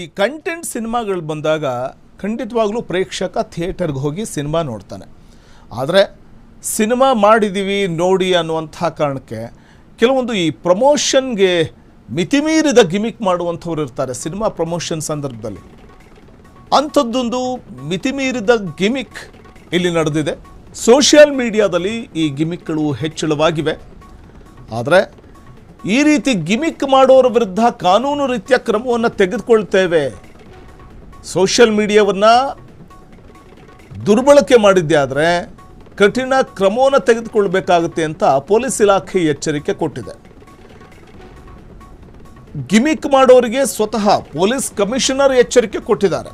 ಈ ಕಂಟೆಂಟ್ ಸಿನಿಮಾಗಳು ಬಂದಾಗ ಖಂಡಿತವಾಗ್ಲೂ ಪ್ರೇಕ್ಷಕ ಥಿಯೇಟರ್ಗೆ ಹೋಗಿ ಸಿನಿಮಾ ನೋಡ್ತಾನೆ. ಆದರೆ ಸಿನಿಮಾ ಮಾಡಿದ್ದೀವಿ ನೋಡಿ ಅನ್ನುವಂಥ ಕಾರಣಕ್ಕೆ ಕೆಲವೊಂದು ಈ ಪ್ರಮೋಷನ್ಗೆ ಮಿತಿಮೀರಿದ ಗಿಮಿಕ್ ಮಾಡುವಂಥವ್ರು ಇರ್ತಾರೆ ಸಿನಿಮಾ ಪ್ರಮೋಷನ್ ಸಂದರ್ಭದಲ್ಲಿ. ಅಂಥದ್ದೊಂದು ಮಿತಿಮೀರಿದ ಗಿಮಿಕ್ ಇಲ್ಲಿ ನಡೆದಿದೆ. ಸೋಷಿಯಲ್ ಮೀಡಿಯಾದಲ್ಲಿ ಈ ಗಿಮಿಕ್ಗಳು ಹೆಚ್ಚಳವಾಗಿವೆ. ಆದರೆ ಈ ರೀತಿ ಗಿಮಿಕ್ ಮಾಡೋರ ವಿರುದ್ಧ ಕಾನೂನು ರೀತಿಯ ಕ್ರಮವನ್ನು ತೆಗೆದುಕೊಳ್ತೇವೆ. ಸೋಷಿಯಲ್ ಮೀಡಿಯಾವನ್ನು ದುರ್ಬಳಕೆ ಮಾಡಿದ್ದೆ ಆದರೆ ಕಠಿಣ ಕ್ರಮವನ್ನು ತೆಗೆದುಕೊಳ್ಬೇಕಾಗುತ್ತೆ ಅಂತ ಪೊಲೀಸ್ ಇಲಾಖೆ ಎಚ್ಚರಿಕೆ ಕೊಟ್ಟಿದೆ. ಗಿಮಿಕ್ ಮಾಡೋರಿಗೆ ಸ್ವತಃ ಪೊಲೀಸ್ ಕಮಿಷನರ್ ಎಚ್ಚರಿಕೆ ಕೊಟ್ಟಿದ್ದಾರೆ.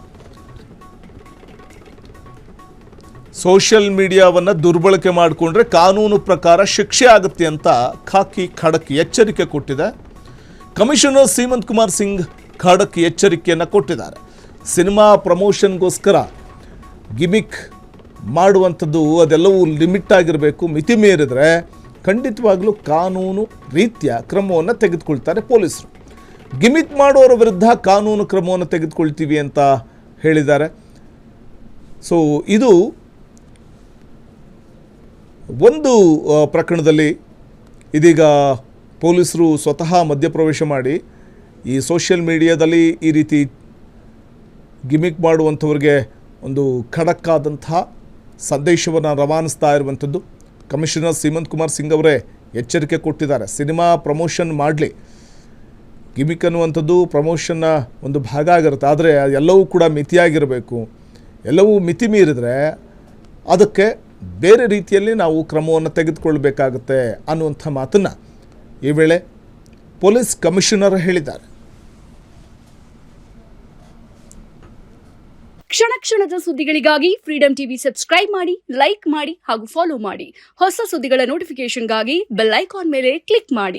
ಸೋಷಿಯಲ್ ಮೀಡಿಯಾವನ್ನು ದುರ್ಬಳಕೆ ಮಾಡಿಕೊಂಡ್ರೆ ಕಾನೂನು ಪ್ರಕಾರ ಶಿಕ್ಷೆ ಆಗುತ್ತೆ ಅಂತ ಖಾಕಿ ಖಡಕ್ ಎಚ್ಚರಿಕೆ ಕೊಟ್ಟಿದೆ. ಕಮಿಷನರ್ ಸೀಮಂತ್ ಕುಮಾರ್ ಸಿಂಗ್ ಖಡಕ್ ಎಚ್ಚರಿಕೆಯನ್ನು ಕೊಟ್ಟಿದ್ದಾರೆ. ಸಿನಿಮಾ ಪ್ರಮೋಷನ್ಗೋಸ್ಕರ ಗಿಮಿಕ್ ಮಾಡುವಂಥದ್ದು ಅದೆಲ್ಲವೂ ಲಿಮಿಟ್ ಆಗಿರಬೇಕು. ಮಿತಿ ಮೀರಿದರೆ ಖಂಡಿತವಾಗ್ಲೂ ಕಾನೂನು ರೀತಿಯ ಕ್ರಮವನ್ನು ತೆಗೆದುಕೊಳ್ತಾರೆ ಪೊಲೀಸರು. ಗಿಮಿಕ್ ಮಾಡೋರ ವಿರುದ್ಧ ಕಾನೂನು ಕ್ರಮವನ್ನು ತೆಗೆದುಕೊಳ್ತೀವಿ ಅಂತ ಹೇಳಿದ್ದಾರೆ. ಸೊ ಇದು ಒಂದು ಪ್ರಕರಣದಲ್ಲಿ ಇದೀಗ ಪೊಲೀಸರು ಸ್ವತಃ ಮಧ್ಯಪ್ರವೇಶ ಮಾಡಿ ಈ ಸೋಷಿಯಲ್ ಮೀಡಿಯಾದಲ್ಲಿ ಈ ರೀತಿ ಗಿಮಿಕ್ ಮಾಡುವಂಥವ್ರಿಗೆ ಒಂದು ಖಡಕ್ಕಾದಂತಹ ಸಂದೇಶವನ್ನು ರವಾನಿಸ್ತಾ ಇರುವಂಥದ್ದು. ಕಮಿಷನರ್ ಸೀಮಂತ್ ಕುಮಾರ್ ಸಿಂಗ್ ಅವರೇ ಎಚ್ಚರಿಕೆ ಕೊಟ್ಟಿದ್ದಾರೆ. ಸಿನಿಮಾ ಪ್ರಮೋಷನ್ ಮಾಡಲಿ, ಗಿಮಿಕ್ ಅನ್ನುವಂಥದ್ದು ಪ್ರಮೋಷನ್ನ ಒಂದು ಭಾಗ ಆಗಿರುತ್ತೆ. ಆದರೆ ಎಲ್ಲವೂ ಕೂಡ ಮಿತಿಯಾಗಿರಬೇಕು. ಎಲ್ಲವೂ ಮಿತಿ ಮೀರಿದರೆ ಅದಕ್ಕೆ ಬೇರೆ ರೀತಿಯಲ್ಲಿ ನಾವು ಕ್ರಮವನ್ನು ತೆಗೆದುಕೊಳ್ಬೇಕಾಗುತ್ತೆ ಅನ್ನುವಂಥ ಮಾತನ್ನು ಈ ವೇಳೆ ಪೊಲೀಸ್ ಕಮಿಷನರ್ ಹೇಳಿದ್ದಾರೆ. ಕ್ಷಣ ಕ್ಷಣದ ಸುದ್ದಿಗಳಿಗಾಗಿ ಫ್ರೀಡಂ ಟಿವಿ ಸಬ್ಸ್ಕ್ರೈಬ್ ಮಾಡಿ, ಲೈಕ್ ಮಾಡಿ ಹಾಗೂ ಫಾಲೋ ಮಾಡಿ. ಹೊಸ ಸುದ್ದಿಗಳ ನೋಟಿಫಿಕೇಶನ್ಗಾಗಿ ಬೆಲ್ ಐಕಾನ್ ಮೇಲೆ ಕ್ಲಿಕ್ ಮಾಡಿ.